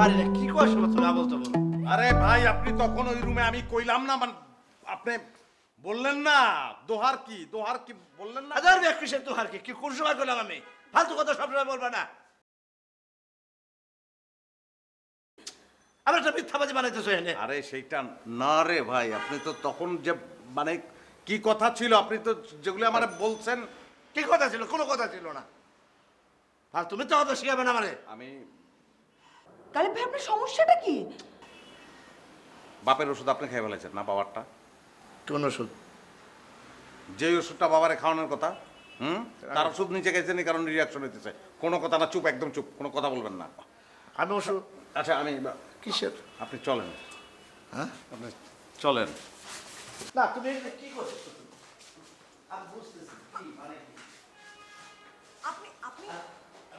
পারি না। কি কয় সময় তুমি আবল তাবল? আরে ভাই আপনি তখন ওই রুমে আমি কইলাম না, মানে আপনি বললেন না দোহার কি বললেন না? হাজার ব্যাগ কিসের তোহার কি? কি কোন সময় করলাম আমি? ফালতু কথা সবসময় বলবা না। আমার একটা মিথ্যাবাজি বানাইতেছো এনে। আরে সেইটা না রে ভাই, আপনি তো তখন যে মানে কি কথা ছিল আপনি তো যেগুলো আমার বলছেন। কি কথা ছিল? কোনো কথা ছিল না। ফালতু মিথ্যা কথা শিখাবে না মানে। আমি গালিব ভাই আপনার সমস্যাটা কি? বাপের ওষুধ আপনি খেয়ে ফেলেছেন না, বাবারটা? কোন ওষুধ? যে ওষুধটা বাবারে খাওয়ানোর কথা, তার ওষুধ নিচে গেছেন এই কারণে রিয়াকশন হইতেছে। কোনো কথা না, চুপ, একদম চুপ, কোনো কথা বলবেন না। আমি ওষুধ? আচ্ছা আমি কিসের? আপনি চলেন। হ্যাঁ আপনি চলেন। না তুমি এটা কি করছো? আমি বুঝতেছি কি মানে কি। আপনি আপনি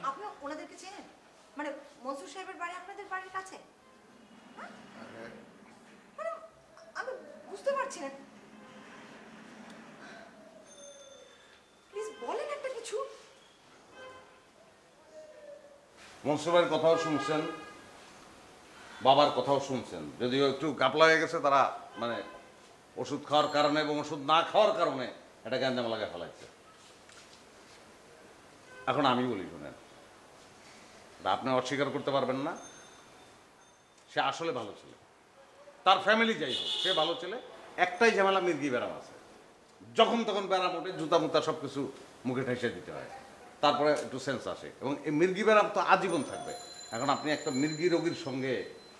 আপনি ওনাদেরকে চেনেন? মানে মনসুর সাহেবের বাড়ি আপনাদের বাড়ির কাছে? হ্যাঁ? মানে আমি বুঝতে পারছি না। প্লিজ বলেন একটা কিছু। মনসুরের কথাও শুনছেন, বাবার কথাও শুনছেন, যদিও একটু গাপলা হয়ে গেছে তারা, মানে ওষুধ খাওয়ার কারণে এবং ওষুধ না খাওয়ার কারণে এটা গ্যাঞ্জাম লাগায় ফেলাইছে। এখন আমি বলি শুনেন, আপনি অস্বীকার করতে পারবেন না, সে আসলে ভালো ছেলে, তার ফ্যামিলি যাই হোক সে ভালো ছেলে। একটাই ঝামেলা, মির্গি ব্যারাম আছে, যখন তখন ব্যারাম ওঠে, জুতা মুতা সব কিছু মুখে ঠেসে দিতে হয়, তারপরে একটু সেন্স আসে, এবং এই মির্গি ব্যারাম তো আজীবন থাকবে। এখন আপনি একটা মির্গি রোগীর সঙ্গে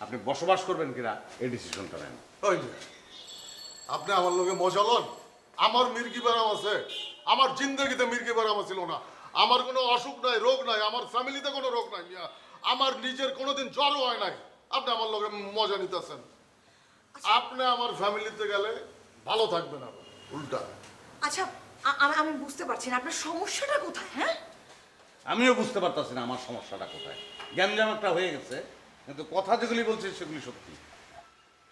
আপনি বসবাস করবেন কিনা এই ডিসিশনটা নেন। ওই যে আপনি আমার লোকে মজা লন। আমার মির্গি ব্যারাম আছে, আমার জিন্দগিতে মির্গি ব্যারাম ছিল না। আমার কোনো অসুখ নাই, রোগ নাই, আমার ফ্যামিলিতে কোনো রোগ নাই, আমার নিজের কোনোদিন জ্বরও হয় নাই। আপনি আমার লোকে মজা নিতেছেন। আপনি আমার ফ্যামিলিতে গেলে ভালো থাকবেন, আবার উল্টা। আচ্ছা আমি বুঝতে পারছি না আপনার সমস্যাটা কোথায়। হ্যাঁ আমিও বুঝতে পারতাছি না আমার সমস্যাটা কোথায়। গ্যাঞ্জাম একটা হয়ে গেছে, কিন্তু কথা যেগুলি বলছে সেগুলি সত্যি,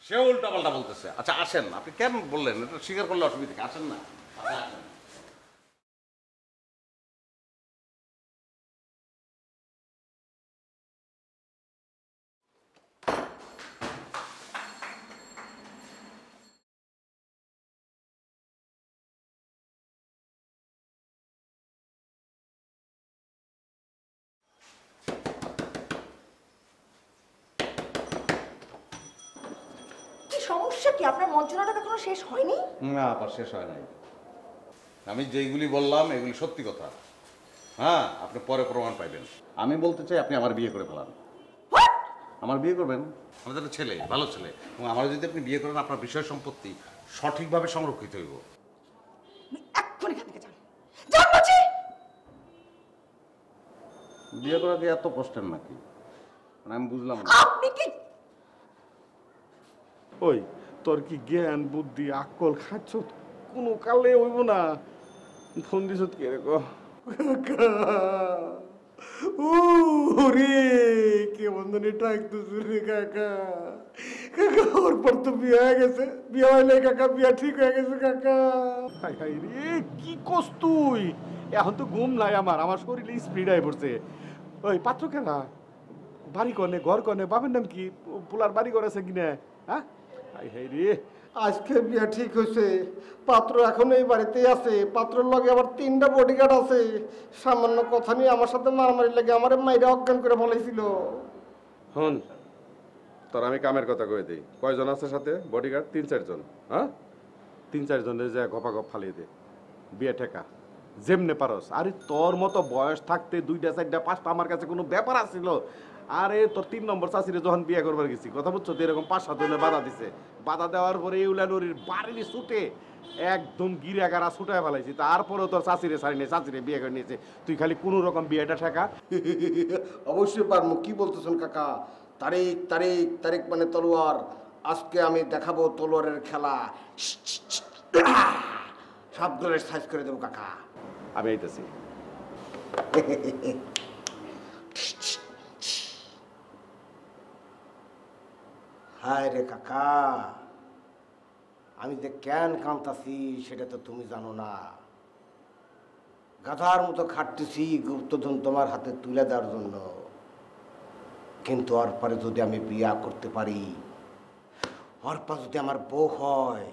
সেও উল্টাপাল্টা বলতেছে। আচ্ছা আসেন, আপনি কেন বললেন এটা স্বীকার করলে অসুবিধা কি? আসেন না, আসেন। কি সমস্যা কি? আপনার মঞ্চনাটা এখনো শেষ হয়নি? না আবার শেষ হয় নাই। আমি যেইগুলি বললাম এগুলি সত্যি কথা। হ্যাঁ, আপনি পরে প্রমাণ পাইবেন। আমি বলতে চাই আপনি আমার বিয়ে করে ফেলান। আমার বিয়ে করবেন? আমাদের একটা ছেলে, ভালো ছেলে, এবং আমার যদি আপনি বিয়ে করেন আপনার বিষয় সম্পত্তি সঠিকভাবে সংরক্ষিত হইব। এক্ষুনি এখান থেকে যান, যান বলছি। বিয়ে করা কি এত কষ্টের নাকি? মানে আমি বুঝলাম না। আপনি কি ওই তোর কি জ্ঞান বুদ্ধি আকল খাচ্ছ কোনো কালে হইব না? ফোন দিছ কে রে গো? ওরে কে বন্ধনে ডাকতেছ রে কাকা? কাকা ওর পর তো বিয়ে হয়ে গেছে, বিয়ে হইলে কাকা বিয়া ঠিক হয়ে গেছে কাকা। হাই হাই রে কি কস তুই? এখন তো ঘুম নাই আমার শরীরে স্পিড আই পড়ছে। ওই পাত্র কেনা বাড়ি কনে ঘর কনে বাবার নাম কি? পোলার বাড়ি ঘর আছে কিনা? হ্যাঁ হাই হাই রে আজকে বিয়া ঠিক হয়েছে, পাত্র এখন এই বাড়িতেই আছে, পাত্রের লগে আবার 3টা বডিগার্ড আছে। সামান্য কথা নিয়ে আমার সাথে মারামারি লাগে আমার মাইরা অজ্ঞান করে ফেলাইছিল। হন তোর আমি কামের কথা কয়ে দিই, কয়জন আছে সাথে বডিগার্ড? 3-4 জন। হ্যাঁ 3-4 জনের যে গপা গপ ফালিয়ে দে, বিয়ে ঠেকা যেমনে পারস। আরে তোর মতো বয়স থাকতে 2টা 4টা 5টা আমার কাছে কোনো ব্যাপার আসছিল? আরে তোর 3 নম্বর চাষিরে যখন বিয়ে করবার গেছি, কথা বুঝছো তো, এরকম 5-7 জনে বাধা দিছে। বাধা দেওয়ার পরে ইউলানুরির বাড়ির ছুটে একদম গিরাগারা ছুটায় ফেলাইছি। তারপরেও তোর চাষিরে ছাড়ি নেই, চাষিরে বিয়ে করে নিয়েছে। তুই খালি কোনো রকম বিয়েটা ঠেকা। অবশ্যই পারবো। কি বলতেছেন কাকা? তারিখ তারিখ তারিখ মানে তলোয়ার। আজকে আমি দেখাবো তলোয়ারের খেলা, সবগুলোর সাইজ করে দেবো কাকা। আমি আইতেছি। হায় রে কাকা, আমি যে কেন কাঁদতাছি সেটা তো তুমি জানো না। গাধার মতো খাটতেছি গুপ্তধন তোমার হাতে তুলে দেওয়ার জন্য। কিন্তু অর্পারে যদি আমি বিয়া করতে পারি, অর্পা যদি আমার বউ হয়,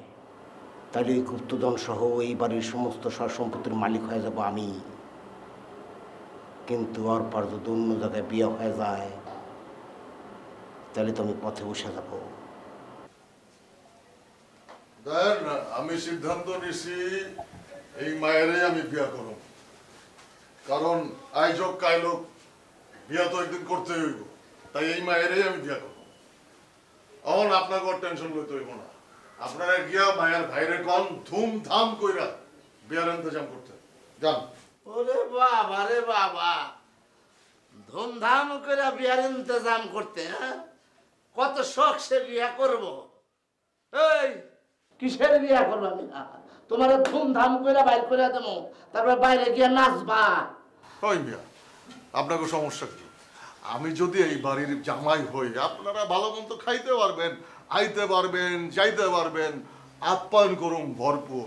তাহলে এই গুপ্তধন সহ এই বাড়ির সমস্ত সম্পত্তির মালিক হয়ে যাব আমি। কিন্তু অর্পার যদি অন্য জায়গায় বিয়ে হয়ে যায়, তাহলে তো আমি পথে বসে যাব। দেন আমি সিদ্ধান্ত নিছি এই মায়েরই আমি বিয়া করব, কারণ আইজক কাইলোক বিয়া তো একদিন করতে হইব, তাই এই মায়েরই আমি বিয়া করব। এখন আপনার টেনশন লইতে হইব না, আপনারা গিয়া মায়ের ভাইরে কন ধুমধাম কইরা বিয়ার ইন্তজাম করতে যান। ওরে বাবা রে বাবা, ধুমধাম করে বিয়ার ইন্তজাম করতে, হ্যাঁ? কত শখ সে বিয়া করব। এই কিসের বিয়া করবো আমি? তোমার ধুমধাম করে বাইর করে দেবো, তারপর বাইরে গিয়ে নাচবা। ওই মিয়া, আপনাকে সমস্যা কি? আমি যদি এই বাড়ির জামাই হই, আপনারা ভালো মন্দ খাইতে পারবেন, আইতে পারবেন, যাইতে পারবেন, আপ্যায়ন করুন ভরপুর।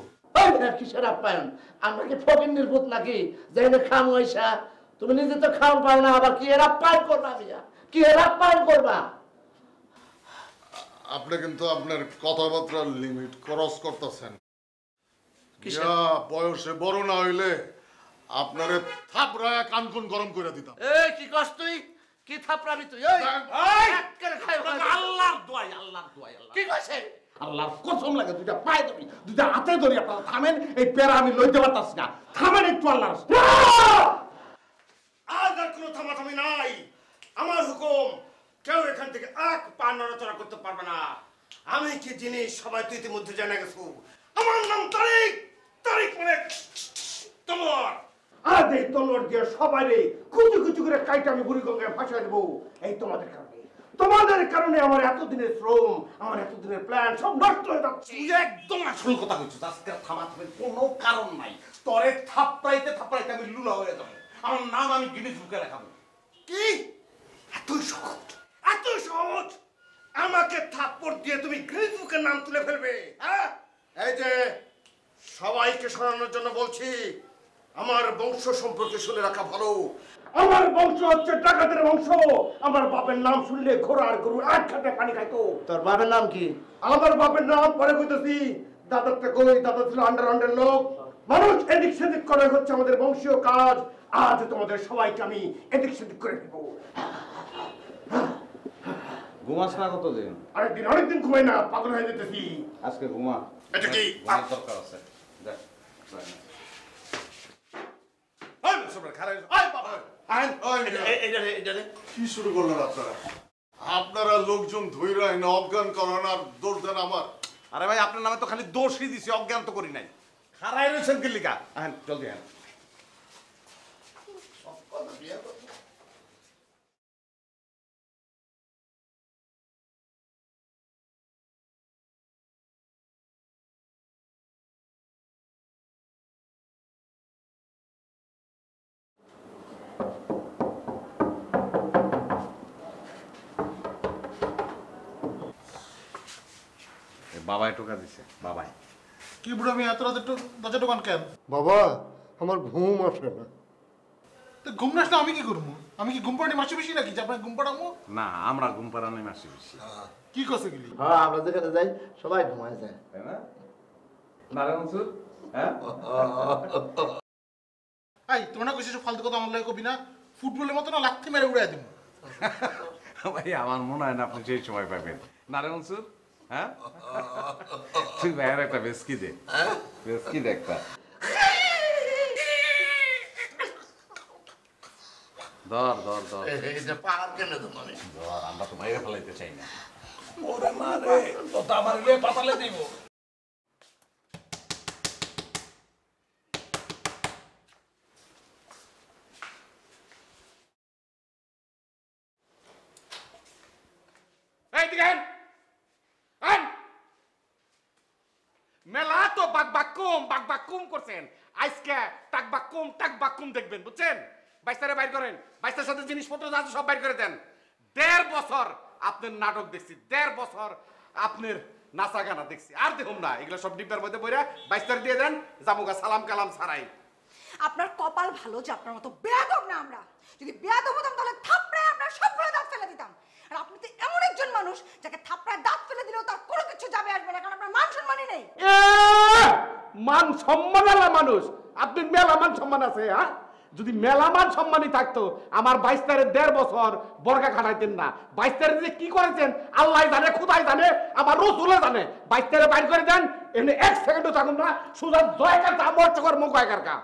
কিসের আপ্যায়ন? আমরা কি ফকির নির্ভূত নাকি যেখানে খাম হইসা? তুমি নিজে তো খাম পাও না, আবার কি এর আপ্যায়ন করবা? কি এর আপ্যায়ন করবা? আপনি কিন্তু আপনার কথাবার্তার লিমিট ক্রস করতেছেন। বয়সে বড় না হইলে আপনারে থাপড়ায়া কানকুন গরম করে দিতাম। এই কি কস তুই? কি থাপড়াবি তুই? এই এক্কেরে খাই আল্লাহর দোয়াই, আল্লাহর দোয়াই। আল্লাহ কি কইছে? আল্লাহর কসম লাগে, দুইটা পায়ে ধরি, দুইটা হাতে ধরি, আপনারা থামেন। এই পেরা আমি লইতে পারতাছি না, থামেন একটু। আল্লাহর আজ আর কোনো থামাথামি নাই। আমার হুকুম, কেউ এখান থেকে এক পা নড়াচড়া করতে পারবে না। আমি কি জিনিস সবাই তুই ইতিমধ্যে জানা গেছো। আমার নাম তারিক। তারিক মানে তলোয়ার। আজ এই তলোয়ার দিয়ে সবাইরে কুচু কুচু করে কাইটা আমি বুড়িগঙ্গায় ভাসায় দেবো। এই তোমাদের কারণে, তোমাদের কারণে আমার এতদিনের শ্রম, আমার এতদিনের প্ল্যান সব নষ্ট হয়ে যাচ্ছে। তুই একদম আসল কথা কইছিস। আজকে থামাতে কোনো কারণ নাই। তরে থাপড়াইতে থাপড়াইতে আমি লুলা হয়ে যাবো। আমার নাম আমি গিনিস বুকে রাখাবো। কি এতই সহজ? এত সহজ আমাকে থাপ্পড় দিয়ে তুমি গ্রিস বুকের নাম তুলে ফেলবে? হ্যাঁ, এই যে সবাইকে শোনানোর জন্য বলছি, আমার বংশ সম্পর্কে শুনে রাখা ভালো। আমার বংশ হচ্ছে ডাকাতের বংশ। আমার বাপের নাম শুনলে ঘোড়া আর গরু এক খাটে পানি খাইতো। তোর বাবার নাম কি? আমার বাপের নাম পরে কইতেছি। দাদারটা কই, দাদা ছিল আন্ডার লোক। মানুষ এদিক সেদিক করে হচ্ছে আমাদের বংশীয় কাজ। আজ তোমাদের সবাইকে আমি এদিক সেদিক করে দেবো। ঘুমাস না কতদিন? আরেকদিন অনেকদিন ঘুমাই না, পাগল হয়ে যেতেছি। আজকে ঘুমা। এটা কি? ঘুমার দরকার আছে। দেখ কি শুরু করলেন আপনারা? আপনারা লোকজন ধৈর্য না অজ্ঞান করান আর দোষ দেন আমার। আরে ভাই, আপনার নামে তো খালি দোষই দিছি, অজ্ঞান তো করি নাই। খারাই রয়েছেন কি লিখা? হ্যাঁ, জলদি হ্যাঁ। বাবাই টোকা দিছে। বাবাই কি বুড়ো আমি এত রাতে দরজা দোকান কেন? বাবা, আমার ঘুম আসে না। তো ঘুম না আসলে আমি কি করবো? আমি কি ঘুম পাড়ানি মাসে বেশি নাকি যে আপনার ঘুম পাড়াবো? না, আমরা ঘুম পাড়ানোই মাসি বেশি, কি করছে গেলি? হ্যাঁ, আমরা যেখানে যাই সবাই ঘুমায় যায়, তাই না? নারে মনসুর, হ্যাঁ? এই তোমরা না কইছিস ফালতু কথা আমার লাগে কবি না। ফুটবলের মতো না লাথি মেরে উড়াই দিব। ভাই, আমার মনে হয় না আপনি সেই সময় পাবেন। নারে মনসুর, হ্যাঁ? তুই ভাইয়ের একটা বেসকি দে, বেসকি দে একটা। ধর ধর ধর ধর, আমরা তো বাইরে ফেলাইতে চাই না। ওরে মারে, তো আমার লিয়ে পাতালে দিব। মেলা তো বাকবাকুম করছেন। আজকে টাকবাকুম দেখবেন, বুঝছেন? বাইস্তারে বাইর করেন, বাইস্তার সাথে জিনিসপত্র যা আছে সব বাইর করে দেন। 1.5 বছর আপনার নাটক দেখছি, 1.5 বছর আপনার নাচা গানা দেখছি, আর দেখুন না। এগুলো সব ডিব্বার মধ্যে বইরা বাইস্তারে দিয়ে দেন, জামুগা সালাম কালাম ছাড়াই। আপনার কপাল ভালো যে আপনার মতো বেয়াদব না আমরা। যদি বেয়াদব হতাম তাহলে থাপড়ায় আপনার সবগুলো দাঁত ফেলে দিতাম। আর আপনি তো এমন একজন মানুষ যাকে থাপড়ায় দাঁত ফেলে দিলেও তার কোনো কিছু যাবে আসবে না, কারণ আপনার মান সম্মানই নেই। মান সম্মান আলা মানুষ, আপনি মেলা মান সম্মান আছে? হ্যাঁ, যদি মেলা মান সম্মানই থাকতো আমার 22 তারিখ 1.5 বছর বর্গা খাটাইতেন না। 22 তারিখ যে কি করেছেন আল্লাহ জানে, খুদাই জানে, আমার রসুলে জানে। 22 তারিখ বাইর করে দেন, এমনি 1 সেকেন্ডও থাকুন না, সুদা জয়কার আমার চকর মুখ একার কা।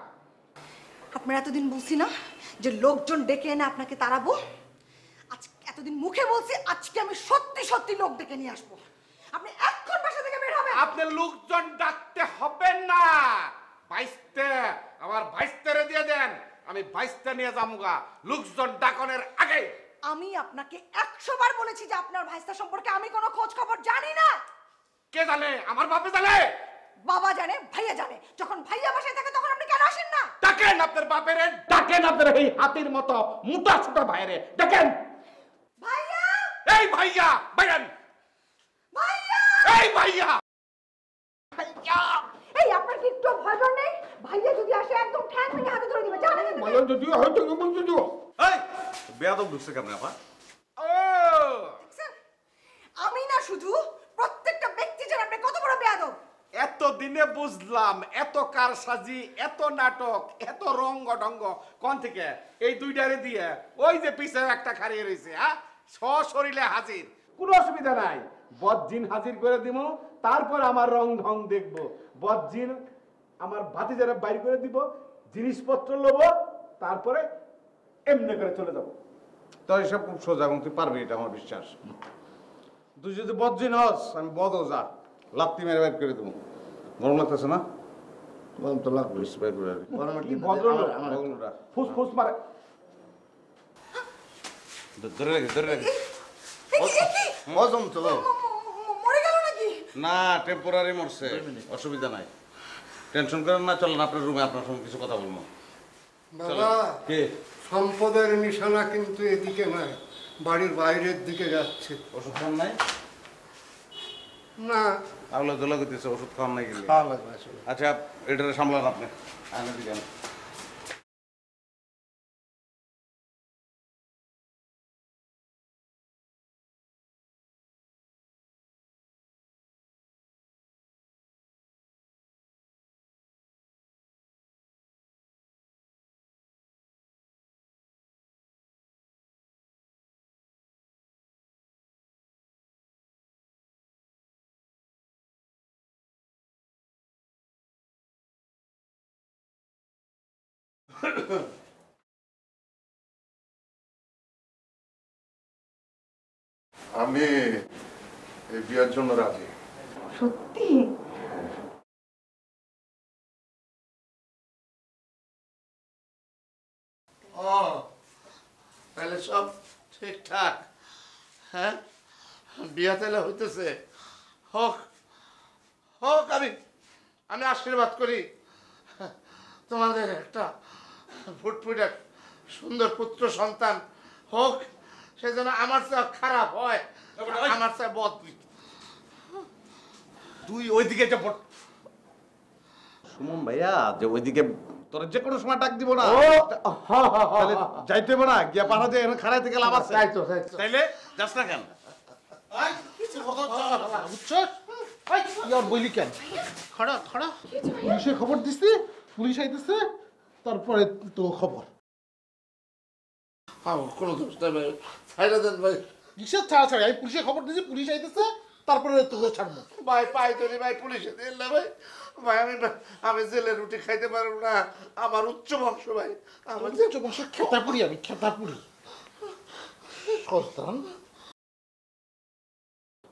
আপনারা এতদিন বলছি না যে লোকজন ডেকে এনে আপনাকে তাড়াবো? আজ এতদিন মুখে বলছি, আজকে আমি সত্যি সত্যি লোক ডেকে নিয়ে আসবো। আপনি এখন বাসা থেকে বের হবেন। আপনি লোকজন ডাকতে হবে না, 22 আমার 22 দিয়ে দেন, আমি 22 নিয়ে যামুগা লোকজন ডাকনের আগে। আমি আপনাকে 100 বার বলেছি যে আপনার ভাইস্তা সম্পর্কে আমি কোনো খোঁজ খবর জানি না। কে জানে? আমার বাপে জানে। বাবা জানে, ভাইয়া জানে। যখন ভাইয়া বাসায় থাকে তখন আপনি কেন আসেন না? ডাকেন আপনার বাপেরে, ডাকেন আপনার এই হাতির মতো মোটা ছোট ভাইরে ডাকেন। ভাইয়া, এই ভাইয়া, ভাইয়ান, ভাইয়া, এই ভাইয়া, ভাইয়া। এই আপনার কি একটু ভয় ডর নেই? ভাইয়া যদি আসে একদম ঠ্যাং ভেঙে হাতে ধরে দিবে, জানেন? বলেন যদি হয়তো বলতে দিও। এই বেয়াদব ঢুকছে কেমন আপা? ও দেখছেন? আমি না শুধু, প্রত্যেকটা ব্যক্তি জানে আপনি কত বড় বেয়াদব। এত দিনে বুঝলাম এত কারসাজি, এত নাটক, এত রঙ্গ ঢঙ্গ কোন থেকে? এই দুইটারে দিয়ে ওই যে পিছে একটা খাড়িয়ে রয়েছে, হ্যাঁ, সশরীরে হাজির, কোনো অসুবিধা নাই। বদজিন হাজির করে দিব, তারপর আমার রং ঢং দেখবো। বদজিন আমার ভাতিজারা বাইর করে দিব, জিনিসপত্র লব, তারপরে এমনি করে চলে যাব। তোর এসব খুব সোজা এবং তুই পারবি, এটা আমার বিশ্বাস। তুই যদি বদজিন হস, আমি বদও যা লাত্তি মেরে বাইর করে দেবো। গরম লাগতেছে না? গরম তো লাগবে। বাইর করে দিবি। গরমের কি দিনে ভদ্রলোক, আমার গরমটা। ফুসফুস মারে। ধরে রাখি, ধরে রাখি। হজম তো। মরে গেল নাকি? না, টেম্পোরারি মরছে, অসুবিধা নাই। টেনশন করেন না, চলেন আপনার রুমে, আপনার সঙ্গে কিছু কথা বলবো। বাবা, কে? সম্পদের নিশানা কিন্তু এদিকে নয়, বাড়ির বাইরের দিকে যাচ্ছে। ওষুধ খান নাই? না, আগুলো দোলা করতেছে, ওষুধ খাওয়ান নাই গেলে। খাওয়া লাগবে আসলে। আচ্ছা, এটারে সামলান আপনি। আইনের দিকে আন। আমি এই বিয়ার জন্য রাজি। সত্যি? ও তাহলে সব ঠিকঠাক, হ্যাঁ, বিয়া তাহলে হইতেছে। হোক হোক, আমি আশীর্বাদ করি তোমাদের একটা ফুটফুটে সুন্দর পুত্র সন্তান হোক, সেজন্য আমার চেয়ে খারাপ হয়, আমার চেয়ে বদ। তুই ওইদিকে যে সুমন ভাইয়া, যে ওইদিকে তোর যে কোনো সময় ডাক দিব না, তাহলে যাইতে হবে না, গিয়া পাঠা দিয়ে এখানে খাড়াইতে গেলে আবার তাই তো, তাই তো। তাইলে যাস না কেন? বইলি কেন? খাড়া খাড়া, পুলিশে খবর দিছি, পুলিশ আইতেছে, তারপরে তো খবর। কোনো দোষ নাই ভাই, ছাইড়া দেন ভাই। কিসের ছাড়া ছাড়া? আমি পুলিশে খবর দিছি, পুলিশ আইতেছে, তারপরে তোকে ছাড়বো। ভাই পাই ধরি ভাই, পুলিশে দিল না ভাই। ভাই আমি জেলে রুটি খাইতে পারবো না, আমার উচ্চ বংশ ভাই, আমার যে বংশ খেতাপুরি, আমি খেতাপুরি সস্তান।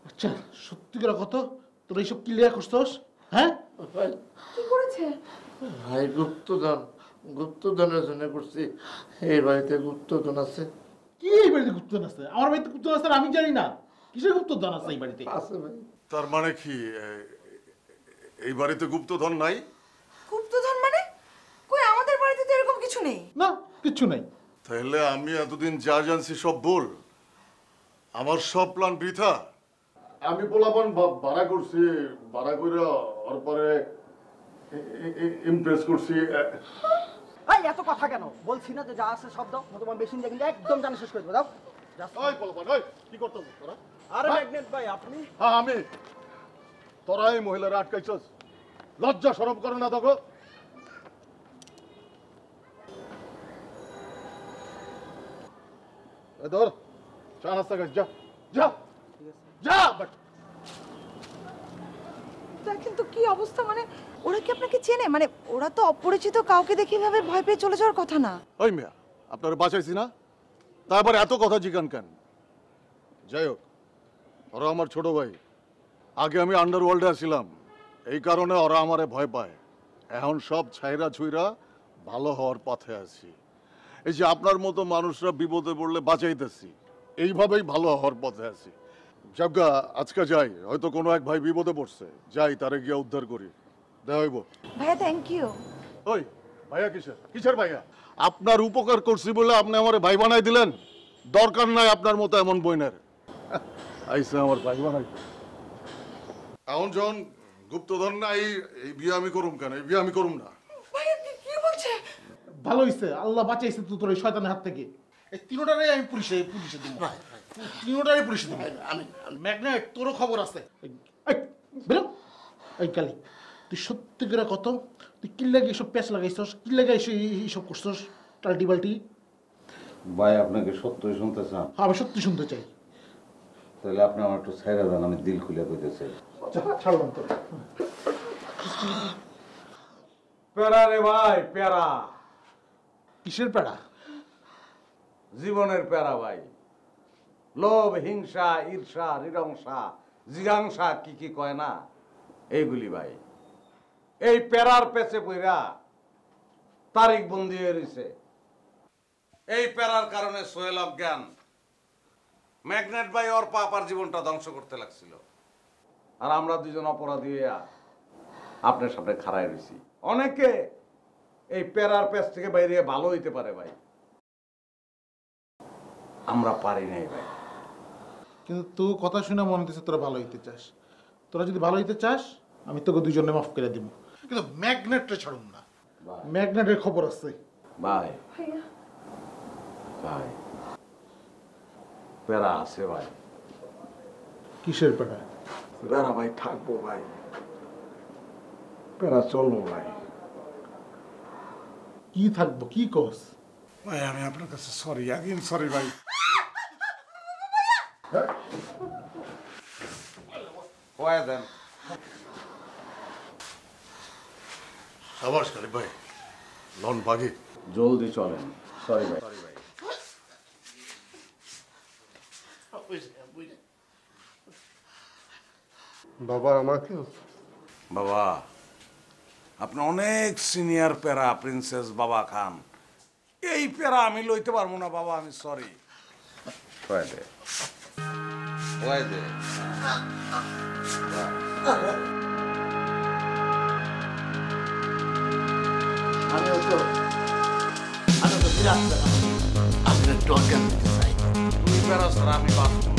আচ্ছা, সত্যি করে কত তোর এইসব ক্লিয়ার করছস? হ্যাঁ, ভাই কি করেছে? ভাই গুপ্তধনের জন্য করছি। এই বাড়িতে গুপ্তধন আছে। কি এই বাড়িতে গুপ্তধন আছে? আমার বাড়িতে গুপ্তধন আছে আমি জানি না। কিসের গুপ্তধন আছে এই বাড়িতে? আছে ভাই। তার মানে কি এই বাড়িতে গুপ্তধন নাই? গুপ্তধন মানে? কই, আমাদের বাড়িতে তো এরকম কিছু নেই। না, কিচ্ছু নাই। তাহলে আমি এতদিন যা জানছি সব ভুল, আমার সব প্ল্যান বৃথা। আমি পোলাপান ভাড়া করছি, ভাড়া করে ওর পরে ইমপ্রেস করছি। এই এত কথা কেন? বলছি না যে যা আছে সব দাও, তোমার মেশিন দিয়ে কিন্তু একদম জানা শেষ করে দেবো। দাও। ওই পোলাপান, ওই কি করতেছ তোরা? আরে ম্যাগনেট ভাই আপনি? হ্যাঁ আমি। তোরা এই মহিলারা আটকাইছস, লজ্জা শরম করে না তোকে? ধর চা নাস্তা খাস, যা যা যা। দেখেন তো কি অবস্থা, মানে ওরা কি আপনাকে চেনে? মানে ওরা তো অপরিচিত কাউকে দেখে ভাবে ভয় পেয়ে চলে যাওয়ার কথা না। ওই মিয়া, আপনারা বাঁচাইছি না, তারপর এত কথা জিজ্ঞান কেন? যাই হোক, ওরা আমার ছোট ভাই। আগে আমি আন্ডারওয়ার্ল্ডে আসছিলাম, এই কারণে ওরা আমারে ভয় পায়। এখন সব ছাইরা ছুইরা ভালো হওয়ার পথে আছি। এই যে আপনার মতো মানুষরা বিপদে পড়লে বাঁচাইতেছি, এইভাবেই ভালো হওয়ার পথে আছি। যাজ্ঞা আজকে যাই, হয়তো কোনো এক ভাই বিপদে পড়ছে, যাই তারে গিয়ে উদ্ধার করি। দেখা হইব। ভাইয়া থ্যাংক ইউ। ওই ভাইয়া কিসের কিসের ভাইয়া? আপনার উপকার করছি বলে আপনি আমার ভাই বানাই দিলেন? দরকার নাই আপনার মতো এমন বইনের। আইসা আমার ভাই বানাই। এখন যখন গুপ্তধন নাই, এই বিয়ে আমি করুম কেন? এই বিয়ে আমি করুম না। ভাইয়া কি বলছে? ভালো হইছে, আল্লাহ বাঁচাইছে তো তোর এই শয়তানের হাত থেকে। এই তিনোটারে আমি পুলিশে দেবো, তিনোটারে পুলিশে দেবো। ম্যাগনেট তোরও খবর আছে। এই বেরো। এই কালি, তুই সত্যি করে কত, তুই কি লাগে এসব প্যাচ লাগাইছস? কি লাগে এইসব করছস টাল্টি বাল্টি? ভাই আপনাকে সত্যই শুনতে চান? আমি সত্যি শুনতে চাই। তাহলে আপনি আমার একটু ছেড়ে দেন, আমি দিল খুলে কইতে চাই। ছাড়লাম তো। প্যারা রে ভাই, প্যারা। কিসের প্যারা? জীবনের প্যারা ভাই। লোভ, হিংসা, ঈর্ষা, নিরংসা, জিজ্ঞাসা, কি কি কয় না, এইগুলি ভাই। এই প্যারার পেছে পইরা তারিখ বন্দী হয়ে রয়েছে। এই প্যারার কারণে সোহেল অজ্ঞান, ম্যাগনেট ভাই ওর পাপার জীবনটা ধ্বংস করতে লাগছিল, আর আমরা দুজন অপরাধী হইয়া আপনার সামনে খাড়ায় রয়েছি। অনেকে এই প্যারার পেছ থেকে বাইরে ভালো হইতে পারে ভাই, আমরা পারি নাই ভাই। কিন্তু তুই কথা শুনে মনে হচ্ছে তোরা ভালো হইতে চাস। তোরা যদি ভালো হইতে চাস, আমি তোকে দুজনে মাফ করে দিব, কিন্তু ম্যাগনেটটা ছাড়ুন না। ম্যাগনেটের খবর আছে ভাই। ভাই প্যারা আছে ভাই। কিসের প্যারা? প্যারা ভাই থাকবো ভাই, প্যারা চলবো ভাই। কি থাকবো, কি কস? ভাই আমি আপনার কাছে সরি, আগেন সরি ভাই। কয়ে দেন। সাবাস খালিক ভাই, লন ভাগি। জলদি চলেন। সরি ভাই। বাবা আমাকে বাবা, আপনি অনেক সিনিয়র প্যারা, প্রিন্সেস বাবা খান। এই প্যারা আমি লইতে পারবো না বাবা, আমি সরি। কয়ে দে, কয়ে দে। আমিও তো বিরাট আপনি একটু অজ্ঞান দিতে চাই। তুই প্যারা ছাড়া আমি বাঁচবো না।